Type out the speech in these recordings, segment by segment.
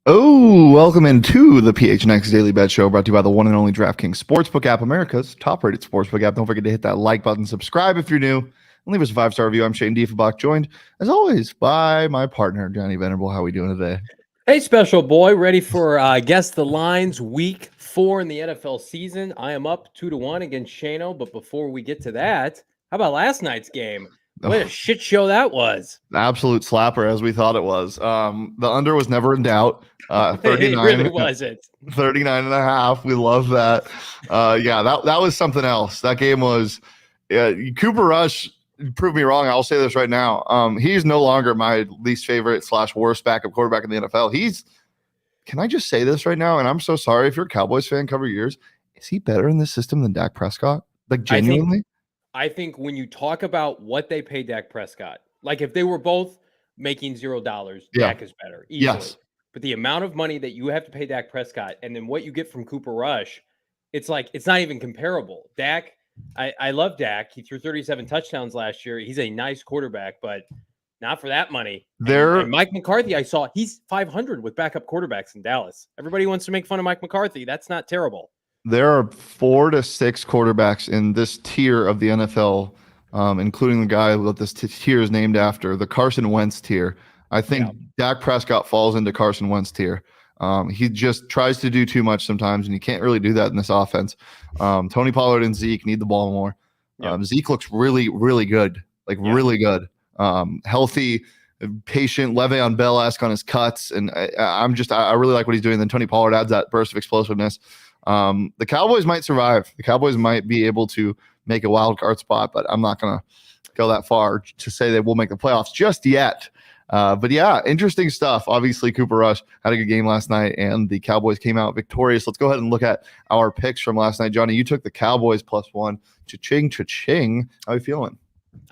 Oh, welcome into the PHNX Daily Bet Show, brought to you by the one and only DraftKings Sportsbook app, America's top-rated sportsbook app. Don't forget to hit that like button, subscribe if you're new, and leave us a 5-star review. I'm Shane Diefenbach, joined, as always, by my partner, Johnny Venerable. How are we doing today? Hey, special boy, ready for Guess the Lines week 4 in the NFL season. I am up 2-1 against Shano, but before we get to that, how about last night's game? What a shit show that was. Absolute slapper, as we thought it was. The under was never in doubt. 39, It really wasn't. 39 and a half. We love that. That was something else. That game was Cooper Rush proved me wrong. I'll say this right now. He's no longer my least favorite / worst backup quarterback in the NFL. Can I just say this right now? And I'm so sorry if you're a Cowboys fan, cover your ears. Is he better in this system than Dak Prescott? Like, genuinely? I think when you talk about what they pay Dak Prescott, like if they were both making $0, Dak is better. Easily. Yes. But the amount of money that you have to pay Dak Prescott and then what you get from Cooper Rush, it's like it's not even comparable. Dak, I love Dak. He threw 37 touchdowns last year. He's a nice quarterback, but not for that money. And Mike McCarthy, I saw he's 500 with backup quarterbacks in Dallas. Everybody wants to make fun of Mike McCarthy. That's not terrible. There are 4 to 6 quarterbacks in this tier of the NFL, including the guy that this tier is named after, the Carson Wentz tier. I think Dak Prescott falls into Carson Wentz tier. He just tries to do too much sometimes, and you can't really do that in this offense. Tony Pollard and Zeke need the ball more. Zeke looks really, really good, really good. Healthy, patient, Le'Veon Bell-esque on his cuts, and I really like what he's doing. Then Tony Pollard adds that burst of explosiveness. The Cowboys might survive. The Cowboys might be able to make a wild card spot, but I'm not going to go that far to say they will make the playoffs just yet. But yeah, interesting stuff. Obviously, Cooper Rush had a good game last night, and the Cowboys came out victorious. Let's go ahead and look at our picks from last night. Johnny, you took the Cowboys +1. Cha-ching, cha-ching. How are you feeling?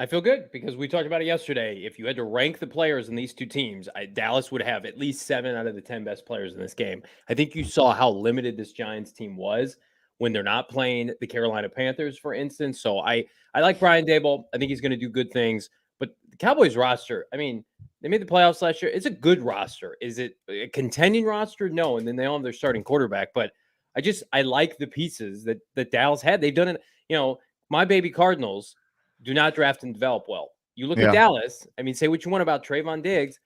I feel good because we talked about it yesterday. If you had to rank the players in these two teams, Dallas would have at least 7 out of the 10 best players in this game. I think you saw how limited this Giants team was when they're not playing the Carolina Panthers, for instance. So I like Brian Daboll. I think he's going to do good things. But the Cowboys roster, I mean, they made the playoffs last year. It's a good roster. Is it a contending roster? No. And then they all have their starting quarterback. But I like the pieces that Dallas had. They've done it. My baby Cardinals do not draft and develop well. You look at Dallas, I mean, say what you want about Trayvon Diggs,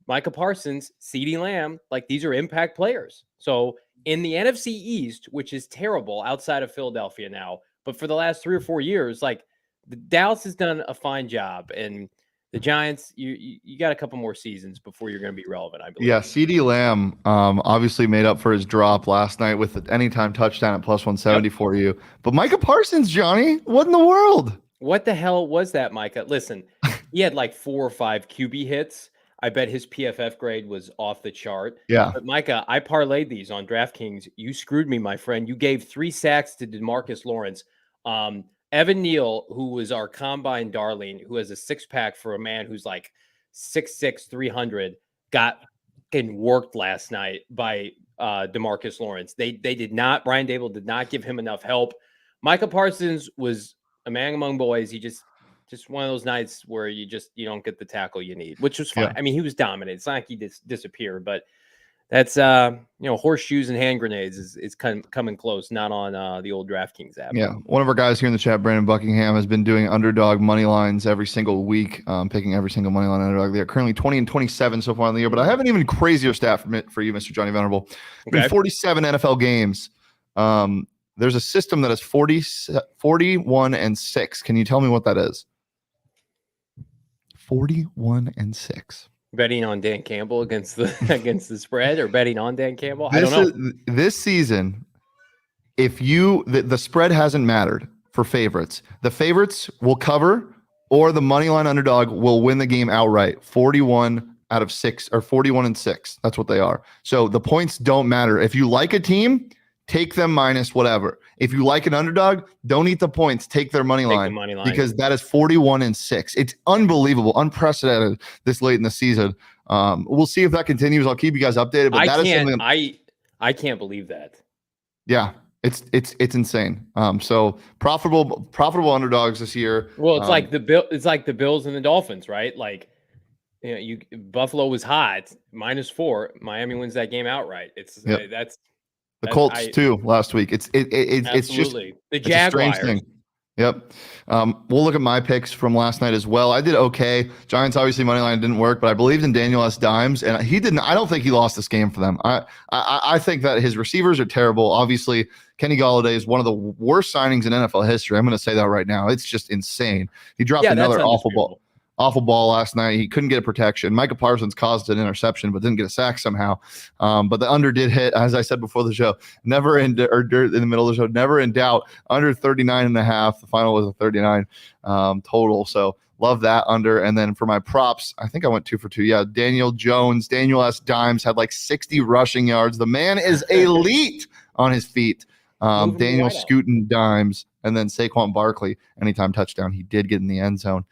Micah Parsons, CeeDee Lamb, like these are impact players. So in the NFC East, which is terrible outside of Philadelphia now, but for the last 3 or 4 years, like the Dallas has done a fine job. And the Giants, you got a couple more seasons before you're going to be relevant, I believe. Yeah, CeeDee Lamb obviously made up for his drop last night with the anytime touchdown at +170 for you. But Micah Parsons, Johnny, what in the world? What the hell was that, Micah? Listen, he had like 4 or 5 QB hits. I bet his PFF grade was off the chart. Yeah. But Micah, I parlayed these on DraftKings. You screwed me, my friend. You gave 3 sacks to DeMarcus Lawrence. Evan Neal, who was our combine darling, who has a 6-pack for a man who's like 6'6", 300, got getting worked last night by DeMarcus Lawrence. They did not. Brian Daboll did not give him enough help. Micah Parsons was a man among boys. He just one of those nights where you don't get the tackle you need, which was fine. Yeah. I mean, he was dominant. It's not like he disappeared, but that's horseshoes and hand grenades is coming close. Not on the old DraftKings app. Yeah, one of our guys here in the chat, Brandon Buckingham, has been doing underdog money lines every single week, picking every single money line underdog. They are currently 20-27 so far in the year, but I have an even crazier stat for you, Mr. Johnny Venerable. Okay. In 47 NFL games. There's a system that is 41-6. Can you tell me what that is? 41-6. Betting on Dan Campbell against the spread, or betting on Dan Campbell? I don't know. This season, if the spread hasn't mattered for favorites, the favorites will cover, or the money line underdog will win the game outright. 41 out of 6, or 41-6. That's what they are. So the points don't matter. If you like a team, take them minus whatever. If you like an underdog, don't eat the points. Take their money line, because that is 41-6. It's unbelievable, unprecedented this late in the season. We'll see if that continues. I'll keep you guys updated. But I can't believe that. Yeah, it's insane. So profitable underdogs this year. Well, it's like the Bills and the Dolphins, right? Like Buffalo was hot, -4. Miami wins that game outright. It's Yep. that's the Colts too last week. It's just the it's a strange Jaguars. thing. Yep. We'll look at my picks from last night as well. I did okay. Giants obviously money line didn't work, but I believed in Daniel S. Dimes, and he didn't. I don't think he lost this game for them. I think that his receivers are terrible. Obviously, Kenny Golladay is one of the worst signings in NFL history. I'm going to say that right now. It's just insane. He dropped another awful ball last night. He couldn't get a protection. Micah Parsons caused an interception, but didn't get a sack somehow. But the under did hit, as I said before the show, in the middle of the show, never in doubt, under 39.5. The final was a 39 total. So love that under. And then for my props, I think I went 2 for 2. Yeah. Daniel S. Dimes had like 60 rushing yards. The man is elite on his feet. Daniel Scooten Dimes, and then Saquon Barkley, anytime touchdown, he did get in the end zone.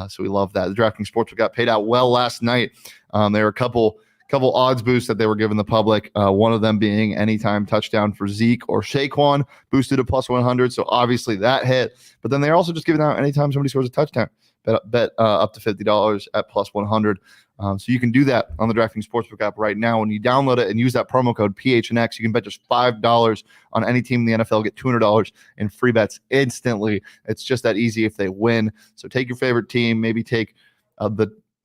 So we love that. The DraftKings Sportsbook got paid out well last night. There were a couple odds boosts that they were giving the public. One of them being anytime touchdown for Zeke or Saquon, boosted to +100. So obviously that hit. But then they're also just giving out anytime somebody scores a touchdown. Bet up to $50 at +100. So you can do that on the DraftKings Sportsbook app right now. When you download it and use that promo code PHNX, you can bet just $5 on any team in the NFL, get $200 in free bets instantly. It's just that easy if they win. So take your favorite team, maybe take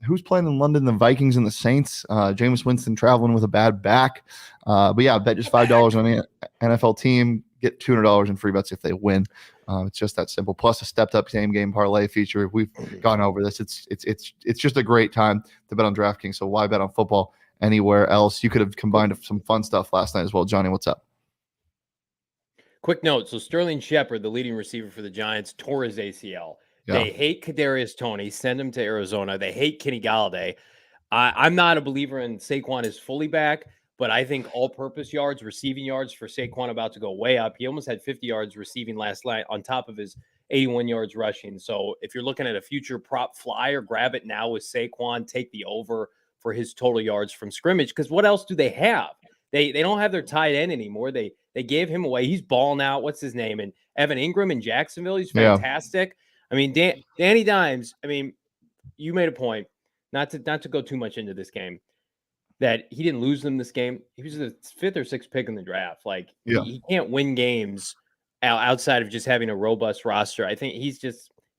who's playing in London, the Vikings and the Saints. Jameis Winston traveling with a bad back. But yeah, bet just $5 on any NFL team, get $200 in free bets if they win. It's just that simple. Plus a stepped-up same-game parlay feature. We've gone over this. It's just a great time to bet on DraftKings. So why bet on football anywhere else? You could have combined some fun stuff last night as well. Johnny, what's up? Quick note. So Sterling Shepard, the leading receiver for the Giants, tore his ACL. Yeah. They hate Kadarius Toney. Send him to Arizona. They hate Kenny Golladay. I'm not a believer in Saquon is fully back. But I think all-purpose yards, receiving yards for Saquon about to go way up. He almost had 50 yards receiving last night on top of his 81 yards rushing. So if you're looking at a future prop flyer, grab it now with Saquon. Take the over for his total yards from scrimmage. Because what else do they have? They don't have their tight end anymore. They gave him away. He's balling out. What's his name? And Evan Ingram in Jacksonville. He's fantastic. Yeah. I mean, Danny Dimes. I mean, you made a point. Not to go too much into this game. That he didn't lose them this game. He was the 5th or 6th pick in the draft. Like he can't win games outside of just having a robust roster. I think he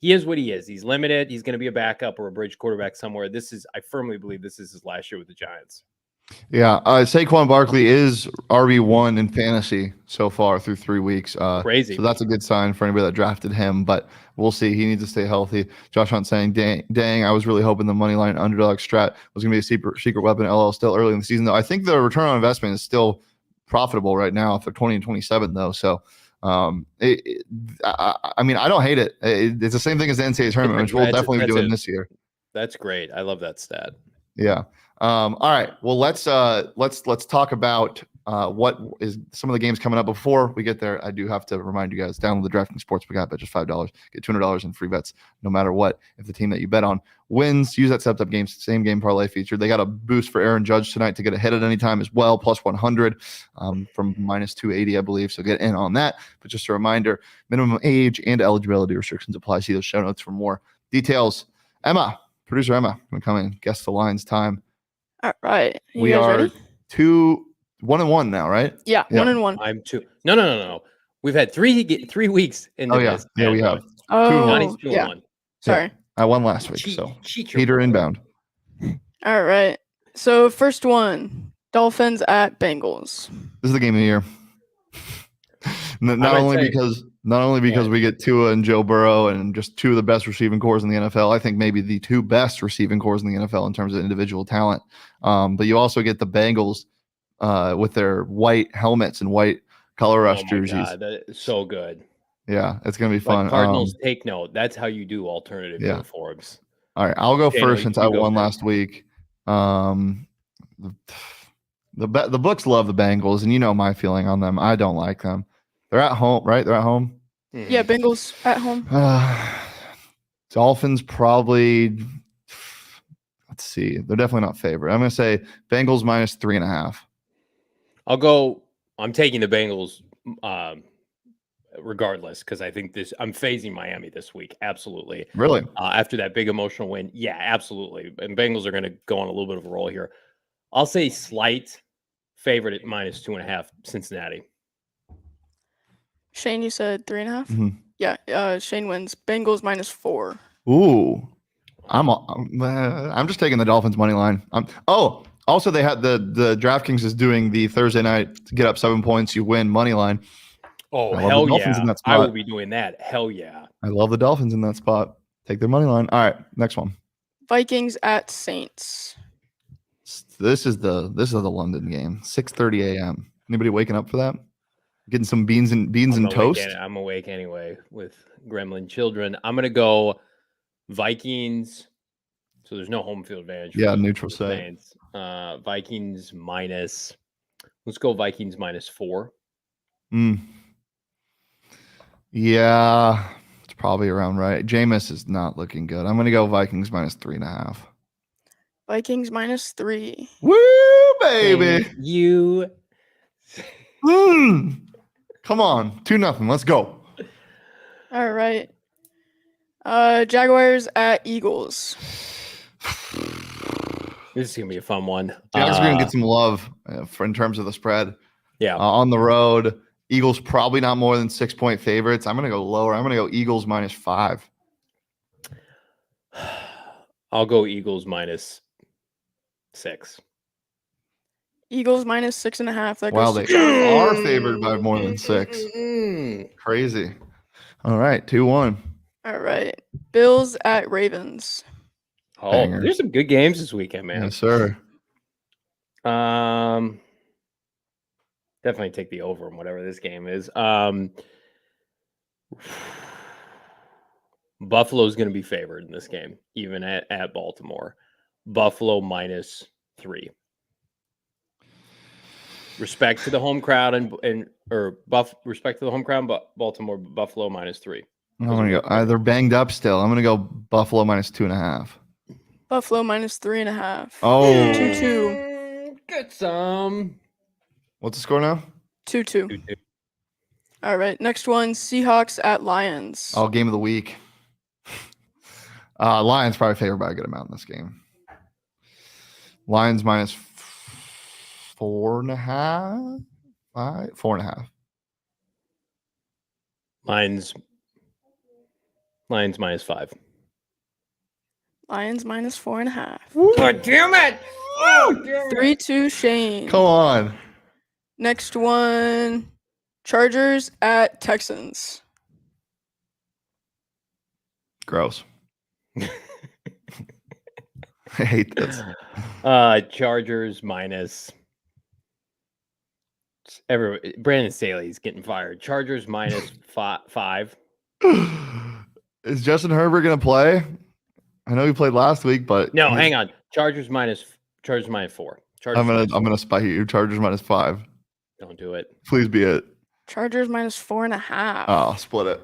is what he is. He's limited. He's going to be a backup or a bridge quarterback somewhere. I firmly believe this is his last year with the Giants. Yeah, Saquon Barkley is RB1 in fantasy so far through 3 weeks. Crazy. So that's a good sign for anybody that drafted him, but we'll see. He needs to stay healthy. Josh Hunt saying, dang, I was really hoping the money line underdog strat was going to be a secret weapon. LL still early in the season, though. I think the return on investment is still profitable right now for 20 and 27, though. So, I mean, I don't hate it. It's the same thing as the NCAA tournament, which we'll definitely be doing this year. That's great. I love that stat. Yeah. All right. Well, let's talk about what is some of the games coming up. Before we get there, I do have to remind you guys, download the DraftKings Sportsbook app at just $5. Get $200 in free bets no matter what. If the team that you bet on wins, use that stepped up same game parlay feature. They got a boost for Aaron Judge tonight to get a hit at any time as well, +100 from -280, I believe. So get in on that. But just a reminder, minimum age and eligibility restrictions apply. See those show notes for more details. Producer Emma, going to come in, guess the lines time. All right. We are ready? 1-1 now, right? Yeah, 1-1. I'm 2. No. We've had 3 weeks in this. Yeah, we have. Oh, 2-1. Yeah. Sorry. Yeah, I won last week, so Peter inbound. All right. So first one, Dolphins at Bengals. This is the game of the year. Not only because we get Tua and Joe Burrow and just two of the best receiving cores in the NFL. I think maybe the two best receiving cores in the NFL in terms of individual talent. But you also get the Bengals with their white helmets and white color rush jerseys. God, that is so good. Yeah, it's going to be fun. Cardinals, take note. That's how you do alternative uniforms. All right, I'll go first since I won last week. The books love the Bengals, and you know my feeling on them. I don't like them. They're at home, right? They're at home. Yeah, Bengals at home. Dolphins probably. Let's see. They're definitely not favorite. I'm going to say Bengals -3.5. I'll go. I'm taking the Bengals regardless, because I think I'm phasing Miami this week. Absolutely. Really? After that big emotional win. Yeah, absolutely. And Bengals are going to go on a little bit of a roll here. I'll say slight favorite at -2.5, Cincinnati. Shane, you said 3.5? Mhm. Yeah, Shane wins. Bengals -4. Ooh. I'm just taking the Dolphins money line. Also they had the DraftKings is doing the Thursday night to get up 7 points, you win money line. Oh, I love hell the Dolphins yeah. in that I will spot. be doing that. Hell yeah. I love the Dolphins in that spot. Take their money line. All right, next one. Vikings at Saints. This is the London game. 6:30 a.m. Anybody waking up for that? Getting some beans and toast. I'm awake anyway with gremlin children. I'm gonna go Vikings. So there's no home field advantage. Yeah, neutral site. Saints. Vikings minus. Let's go Vikings -4. Yeah, it's probably around right. Jameis is not looking good. I'm going to go Vikings -3.5. Vikings -3. Woo, baby! Thank you. Come on, 2-0. Let's go. All right. Jaguars at Eagles. This is gonna be a fun one. Jags are going to get some love in terms of the spread. Yeah. On the road, Eagles probably not more than 6-point favorites. I'm going to go lower. I'm going to go Eagles -5. I'll go Eagles -6. Eagles -6.5. That Wow, goes they to are favored by more than 6. Crazy. All right, 2-1. All right. Bills at Ravens. Oh, Bangers. there's some good games this weekend, man. Yes, sir. Definitely take the over in whatever this game is. Buffalo's going to be favored in this game, even at Baltimore. Buffalo -3. Respect to the home crowd respect to the home crowd, but Baltimore Buffalo -3. I'm going to go. They're banged up still. I'm going to go Buffalo -2.5. Buffalo -3.5. Oh. 2-2. Get some. What's the score now? 2-2. All right. Next one. Seahawks at Lions. Oh, game of the week. Lions probably favored by a good amount in this game. Lions -4.5. 4.5. Lions -5. Lions -4.5. God damn it! 3-2 Shane. Come on. Next one. Chargers at Texans. Gross. I hate this. Chargers Brandon Staley's getting fired. Chargers -5. Is Justin Herbert going to play? I know he played last week, but No, hang on. Chargers -4. Chargers I'm gonna spike you. Chargers -5. Don't do it. Please be it. Chargers -4.5. Oh, split it.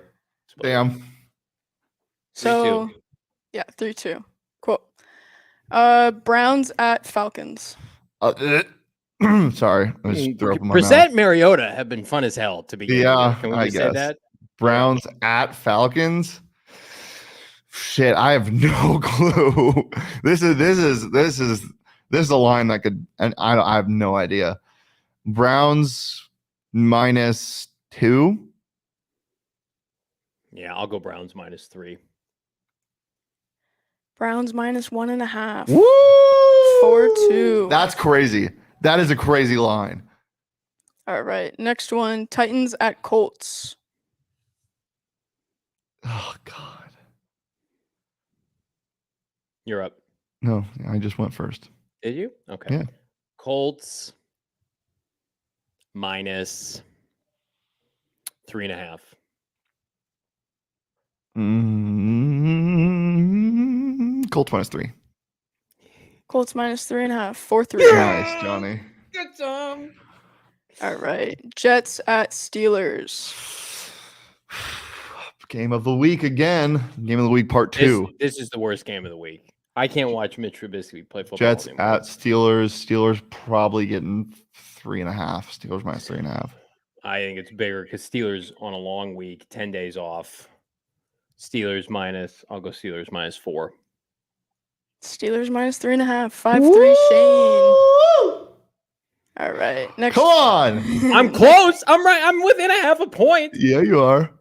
Damn. So 3-2. yeah, 3-2. Cool. Browns at Falcons. Sorry, I just threw up in my Brissett mouth. Mariota have been fun as hell to begin Yeah, with. Can we I just say guess. that? Browns at Falcons. Shit, I have no clue. This is a line that could, and I have no idea. Browns -2. Yeah, I'll go Browns -3. Browns -1.5. Woo! 4-2. That's crazy. That is a crazy line. All right. Next one. Titans at Colts. Oh God. You're up. No, I just went first. Did you? Okay. Yeah. Colts -3.5. Colts -3. Colts -3.5. 4-3. Nice, Johnny. Get some. All right. Jets at Steelers. Game of the week again. Game of the week part 2. This is the worst game of the week. I can't watch Mitch Trubisky play football Jets anymore. at Steelers. Steelers probably getting 3.5. Steelers -3.5. I think it's bigger because Steelers on a long week, 10 days off. Steelers minus. I'll go Steelers -4. Steelers -3.5. 5-3 Shane. All right. Next. Come on. I'm close. I'm right. I'm within a half a point. Yeah, you are.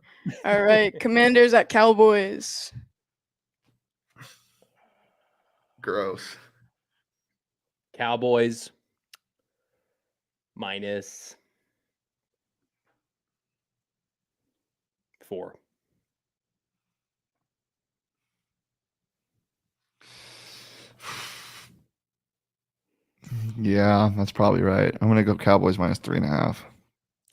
All right. Commanders at Cowboys. Gross. Cowboys -4. Yeah, that's probably right. I'm gonna go Cowboys -3.5.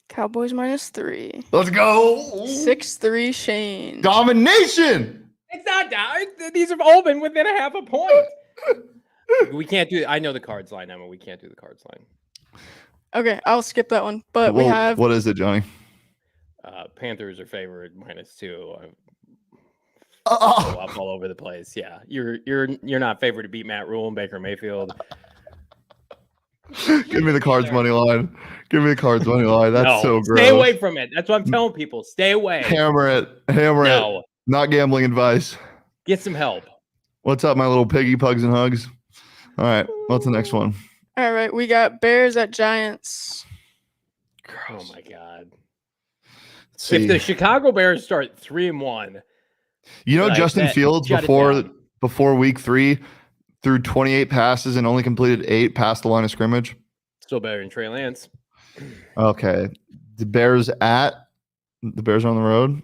Cowboys -3. Let's go. 6-3 Shane. Domination. It's not down. These have all been within a half a point. We can't do. I know the cards line, Emma. We can't do the cards line. Okay, I'll skip that one. But we have What is it, Johnny? Panthers are favored -2. Oh. Up all over the place. Yeah, you're not favored to beat Matt Rule and Baker Mayfield. Give me the Cards money line. Give me the Cards money line. That's so gross. Stay away from it. That's what I'm telling people. Stay away. Hammer it. Hammer it. Not gambling advice. Get some help. What's up, my little piggy pugs and hugs? All right. What's the next one? all right, we got Bears at Giants. Oh my God. Let's If see. the Chicago Bears start 3-1, You know, like Justin that, Fields shut it before down. week 3 threw 28 passes and only completed 8 past the line of scrimmage. still better than Trey Lance. Okay. The Bears are on the road.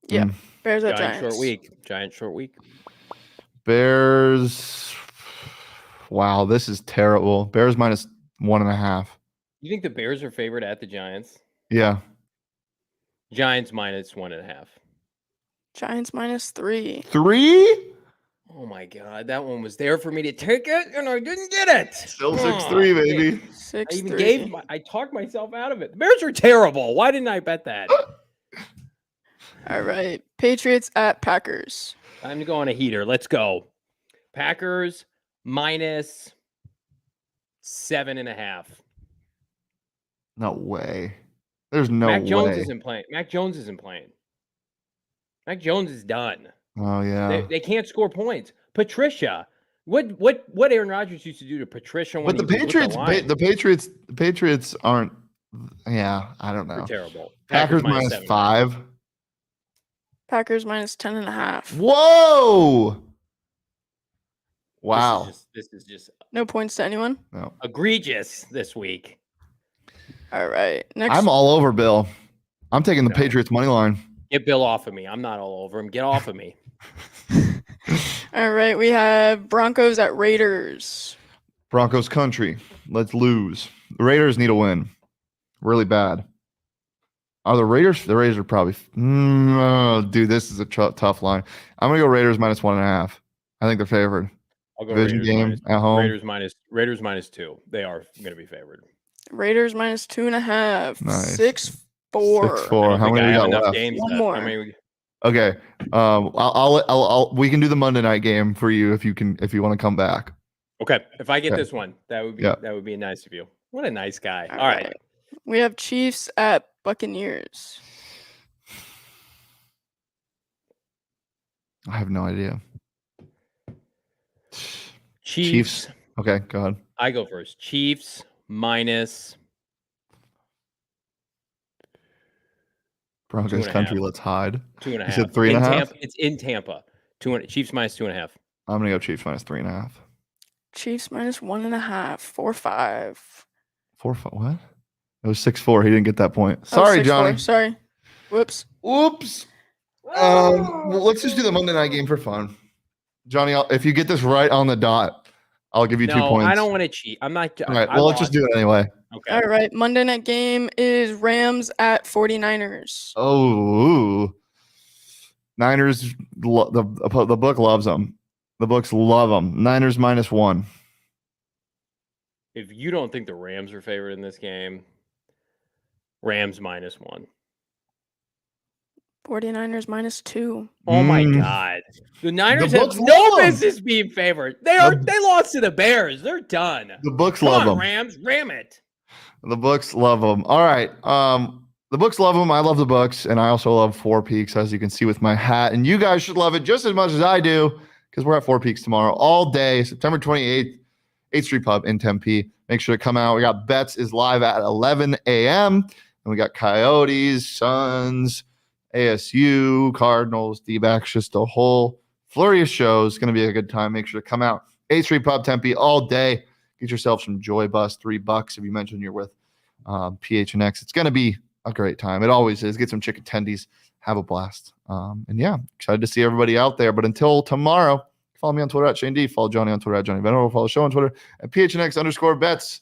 Yeah, Mm. Bears at Giant Giants. short week. Giant short week. Bears. Wow, this is terrible. Bears -1.5. You think the Bears are favored at the Giants? Yeah. Giants -1.5. Giants -3. 3? Oh my God, that one was there for me to take it, and I didn't get it. Still 6-3, baby. I even 6-3. I talked myself out of it. The Bears are terrible. Why didn't I bet that? All right, Patriots at Packers. Time to go on a heater. Let's go. Packers -7.5. No way. There's no Mac Jones way. isn't playing. Mac Jones isn't playing. Mac Jones is done. Oh yeah. They can't score points. Patricia. What Aaron Rodgers used to do to Patricia when But the he was with Patriots, Lions. the Patriots aren't. Yeah, I don't They're know. terrible. Packers -7.5. -5. Packers -10.5. Whoa! Wow. This is just No points to anyone. No, egregious this week. All right, next. I'm all over Bill. I'm taking the No. Patriots money line. Get Bill off of me. I'm not all over him. Get off of me. All right, we have Broncos at Raiders. Broncos country. Let's lose. The Raiders need a win. Really bad. Are the Raiders? The Raiders are probably. Dude, this is a tough line. I'm gonna go Raiders -1.5. I think they're favored. I'll go Division Raiders game minus, at home. Raiders -2. They are going to be favored. Raiders -2.5. Nice. 6-4. 6-4. How many we got left? Games One left. more. How many Okay. We can do the Monday night game for you if you want to come back. Okay, if I get Okay. this one, that would be nice of you. What a nice guy. All All right. We have Chiefs at Buccaneers. I have no idea. Chiefs. Okay, go ahead. I go first. Chiefs minus Broncos 2.5. country, let's hide. 2.5. You said 3.5? Tampa, it's in Tampa. Chiefs -2.5. I'm gonna go Chiefs -3.5. Chiefs -1.5. 4-5. 4-5. What? It was 6-4. He didn't get that point. Oh, Sorry, 6-4. Johnny. Sorry. Whoops. Oops. Well, let's just do the Monday night game for fun. Johnny, if you get this right on the dot, I'll give you 2 points. I don't want to cheat. I'm not. All right. Well, let's just do it anyway. Okay. All right. Monday night game is Rams at 49ers. Oh, Niners. The book loves them. The books love them. Niners -1. If you don't think the Rams are favored in this game, Rams -1. 49ers -2. Oh my God. The Niners The have books no love 'em. business being favored. They lost to the Bears. They're done. The books Come love on, them. Rams, ram it. The books love them. All right. The books love them. I love the books. And I also love Four Peaks, as you can see with my hat. And you guys should love it just as much as I do, because we're at Four Peaks tomorrow all day, September 28th, 8th Street Pub in Tempe. Make sure to come out. We got Bets is live at 11 a.m. And we got Coyotes, Suns, ASU, Cardinals, D-backs, just a whole flurry of shows. It's going to be a good time. Make sure to come out. 8th Street Pub, Tempe, all day. Get yourself some Joy Bus, $3 if you mention you're with PHNX. It's going to be a great time. It always is. Get some chicken tendies. Have a blast. And yeah, excited to see everybody out there. But until tomorrow, follow me on Twitter at Shane D. Follow Johnny on Twitter at Johnny Venerable. Follow the show on Twitter at PHNX_bets.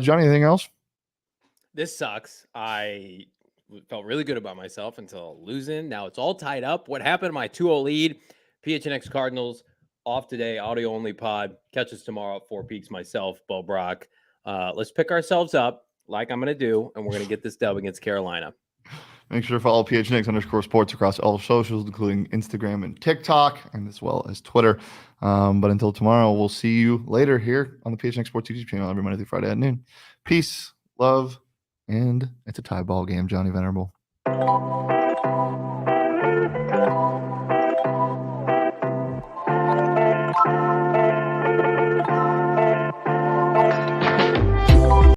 Johnny, anything else? This sucks. I felt really good about myself until losing. Now it's all tied up. What happened to my 2-0 lead? PHNX Cardinals off today, audio only pod. Catch us tomorrow at Four Peaks. Myself, Bo Brock. Let's pick ourselves up like I'm going to do, and we're going to get this dub against Carolina. Make sure to follow PHNX_sports across all socials, including Instagram and TikTok, and as well as Twitter. But until tomorrow, we'll see you later here on the PHNX Sports YouTube channel every Monday through Friday at noon. Peace, love, and it's a tie ball game, Johnny Venerable.